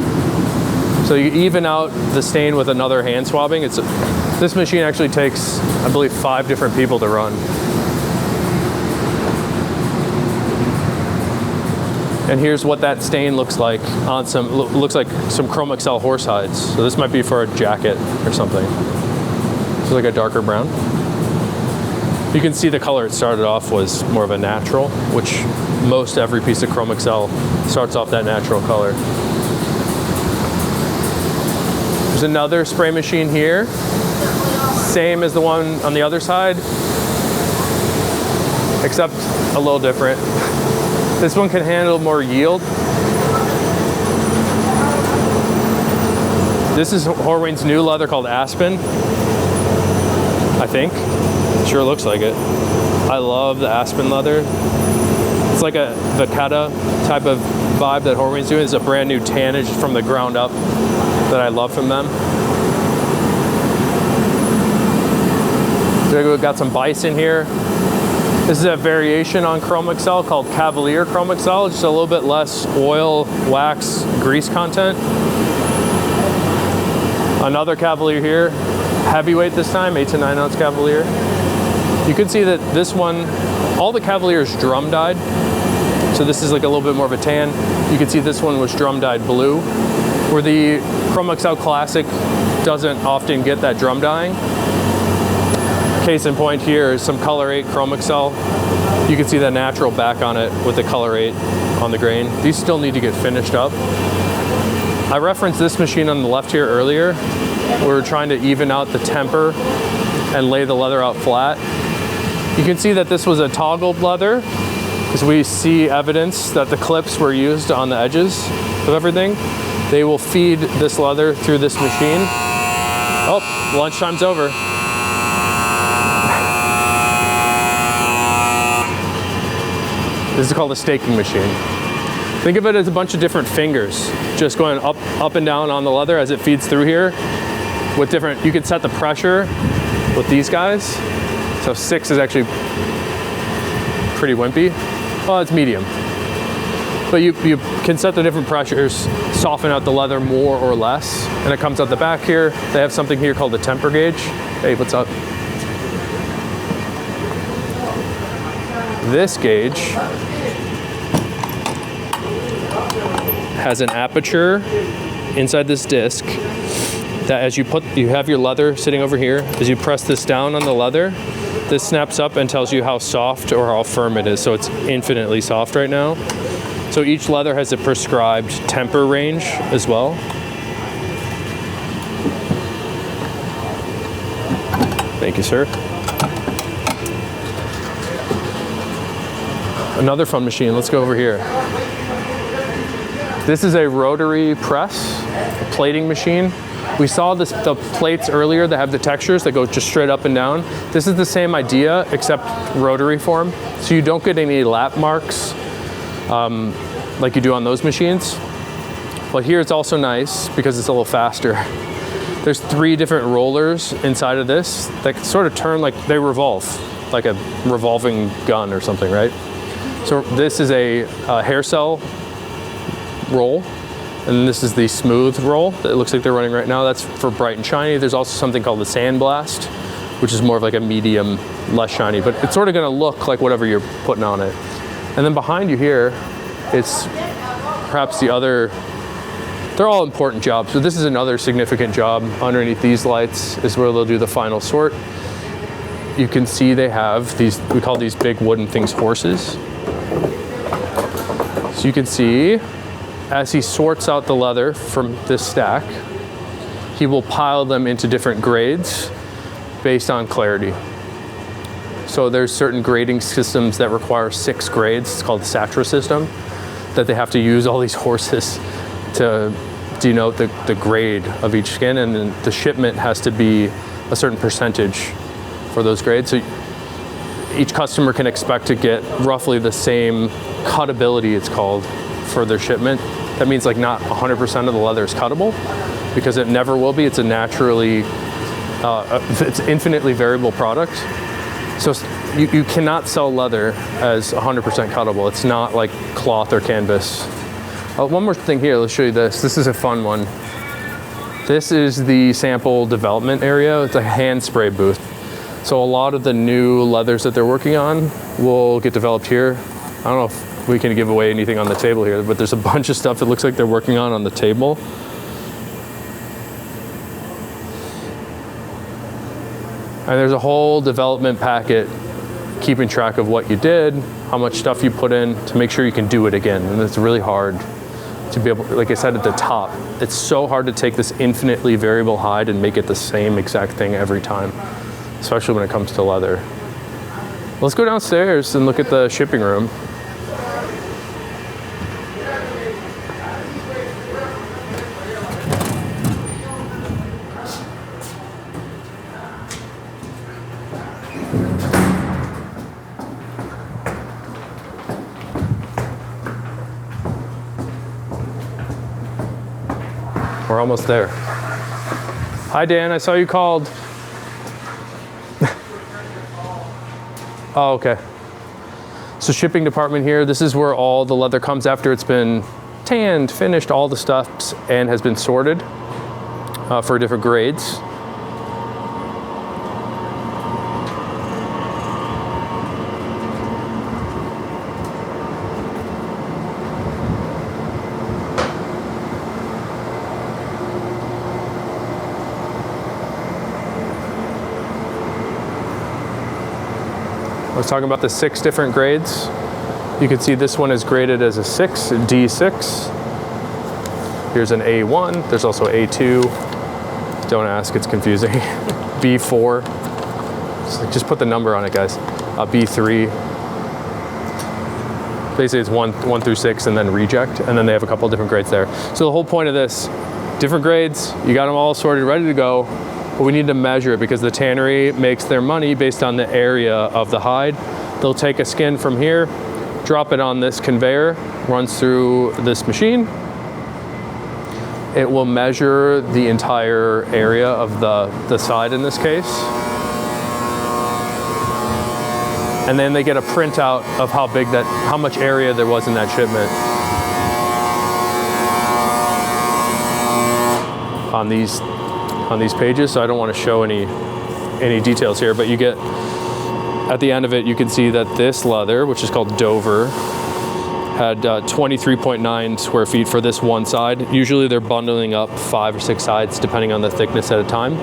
So you even out the stain with another hand swabbing. This machine actually takes, I believe, 5 different people to run. And here's what that stain looks like on looks like some Chromium horse hides. So this might be for a jacket or something. It's like a darker brown. You can see the color it started off was more of a natural, which most every piece of Chromium starts off that natural color. There's another spray machine here, same as the one on the other side, except a little different. This one can handle more yield. This is Horween's new leather called Aspen, I think. Sure looks like it. I love the Aspen leather. It's like a Vacetta type of vibe that Horween's doing. It's a brand new tannage from the ground up that I love from them. So we've got some bison here. This is a variation on Chromium called Cavalier Chromium, just a little bit less oil, wax, grease content. Another Cavalier here, heavyweight this time, 8 to 9 ounce Cavalier. You can see that this one, all the Cavaliers drum dyed. So this is like a little bit more of a tan. You can see this one was drum dyed blue, where the Chromium Classic doesn't often get that drum dyeing. Case in point here is some Color 8 Chromium. You can see the natural back on it with the Color 8 on the grain. These still need to get finished up. I referenced this machine on the left here earlier. We were trying to even out the temper and lay the leather out flat. You can see that this was a toggled leather, because we see evidence that the clips were used on the edges of everything. They will feed this leather through this machine. Oh, lunchtime's over. This is called a staking machine. Think of it as a bunch of different fingers just going up and down on the leather as it feeds through here with different, you can set the pressure with these guys. So 6 is actually pretty wimpy. Well, it's medium. But you can set the different pressures, soften out the leather more or less, and it comes out the back here. They have something here called the temper gauge. Hey, what's up? This gauge has an aperture inside this disc that as you have your leather sitting over here, as you press this down on the leather, this snaps up and tells you how soft or how firm it is. So it's infinitely soft right now. So each leather has a prescribed temper range as well. Thank you, sir. Another fun machine, let's go over here. This is a rotary press, a plating machine. We saw the plates earlier that have the textures that go just straight up and down. This is the same idea, except rotary form. So you don't get any lap marks like you do on those machines. But here it's also nice because it's a little faster. There's 3 different rollers inside of this that sort of turn like they revolve, like a revolving gun or something, right? So this is a hair cell roll, and this is the smooth roll that it looks like they're running right now. That's for bright and shiny. There's also something called the sandblast, which is more of like a medium, less shiny, but it's sort of gonna look like whatever you're putting on it. And then behind you here, it's perhaps the other, they're all important jobs, but this is another significant job underneath these lights is where they'll do the final sort. You can see they have these, we call these big wooden things horses. So you can see as he sorts out the leather from this stack, he will pile them into different grades based on clarity. So there's certain grading systems that require 6 grades. It's called the Satra system, that they have to use all these horses to denote the grade of each skin, and then the shipment has to be a certain percentage for those grades. So each customer can expect to get roughly the same cuttability, it's called, for their shipment. That means like not 100% of the leather is cuttable, because it never will be. It's a naturally, it's infinitely variable product. So you cannot sell leather as 100% cuttable. It's not like cloth or canvas. One more thing here, let's show you this. This is a fun one. This is the sample development area. It's a hand spray booth. So a lot of the new leathers that they're working on will get developed here. I don't know if we can give away anything on the table here, but there's a bunch of stuff that looks like they're working on the table. And there's a whole development packet keeping track of what you did, how much stuff you put in to make sure you can do it again. And it's really hard to be able, like I said at the top, it's so hard to take this infinitely variable hide and make it the same exact thing every time, especially when it comes to leather. Let's go downstairs and look at the shipping room. We're almost there. Hi, Dan, I saw you called. Oh, okay. So shipping department here, this is where all the leather comes after it's been tanned, finished, all the stuffs, and has been sorted for different grades. I was talking about the 6 different grades. You can see this one is graded as a 6, a D6. Here's an A1, there's also A2. Don't ask, it's confusing. B4, just put the number on it, guys. B3. Basically it's 1 through 6 and then reject, and then they have a couple different grades there. So the whole point of this, different grades, you got them all sorted, ready to go. But we need to measure it because the tannery makes their money based on the area of the hide. They'll take a skin from here, drop it on this conveyor, runs through this machine. It will measure the entire area of the side in this case. And then they get a printout of how much area there was in that shipment. On these pages, so I don't want to show any details here, but you get, at the end of it, you can see that this leather, which is called Dover, had 23.9 square feet for this one side. Usually they're bundling up 5 or 6 sides depending on the thickness at a time.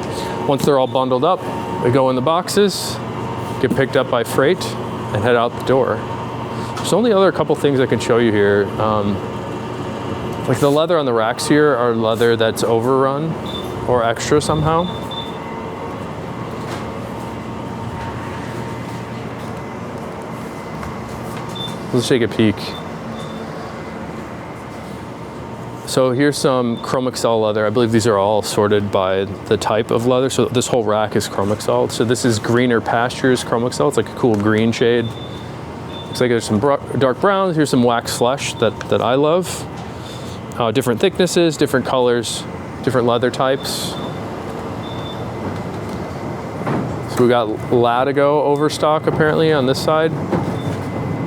Once they're all bundled up, they go in the boxes, get picked up by freight, and head out the door. There's only a couple things I can show you here. Like the leather on the racks here are leather that's overrun or extra somehow. Let's take a peek. So here's some chromexol leather. I believe these are all sorted by the type of leather. So this whole rack is chromexol. So this is greener pastures chromexol. It's like a cool green shade. Looks like there's some dark browns. Here's some wax flesh that I love. Different thicknesses, different colors, different leather types. So we got Latigo overstock apparently on this side.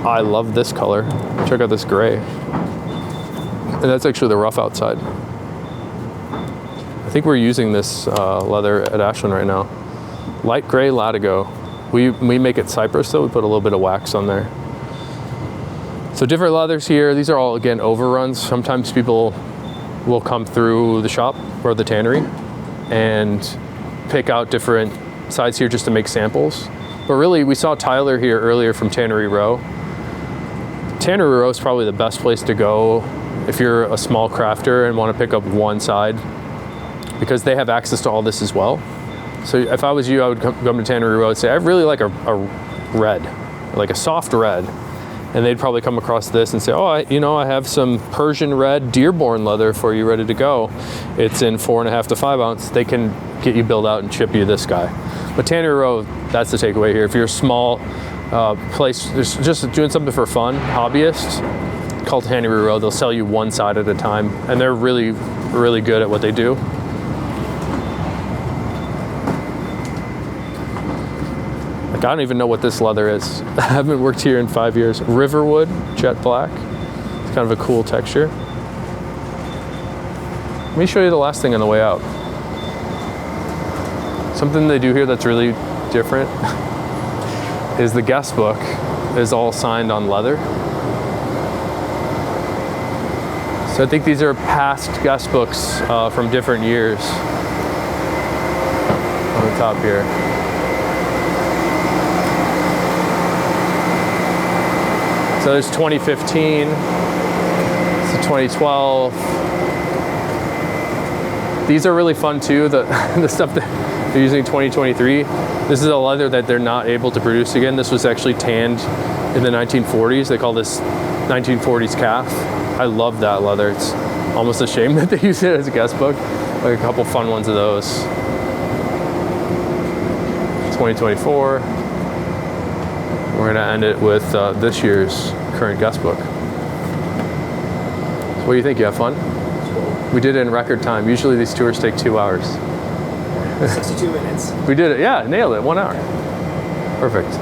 I love this color. Check out this gray. And that's actually the rough outside. I think we're using this leather at Ashland right now. Light gray Latigo. We make it cypress though, we put a little bit of wax on there. So different leathers here. These are all, again, overruns. Sometimes people will come through the shop or the tannery and pick out different sides here just to make samples. But really, we saw Tyler here earlier from Tannery Row. Tannery Row is probably the best place to go if you're a small crafter and want to pick up one side, because they have access to all this as well. So if I was you, I would come to Tannery Row and say, I really like a red, like a soft red. And they'd probably come across this and say, oh, I have some Persian red Dearborn leather for you ready to go. It's in 4.5 to 5 ounce. They can get you billed out and ship you this guy. But Tannery Row, that's the takeaway here. If you're a small place, just doing something for fun, hobbyist, call Tannery Row. They'll sell you one side at a time. And they're really, really good at what they do. I don't even know what this leather is. I haven't worked here in 5 years. Riverwood, jet black. It's kind of a cool texture. Let me show you the last thing on the way out. Something they do here that's really different is the guest book is all signed on leather. So I think these are past guest books from different years on the top here. So there's 2015, so 2012. These are really fun too, the stuff that they're using in 2023. This is a leather that they're not able to produce again. This was actually tanned in the 1940s. They call this 1940s calf. I love that leather. It's almost a shame that they use it as a guest book. Like a couple fun ones of those. 2024. We're gonna end it with this year's current guest book. So what do you think? You have fun? We did it in record time. Usually these tours take 2 hours. 62 minutes. We did it, yeah, nailed it, 1 hour. Perfect.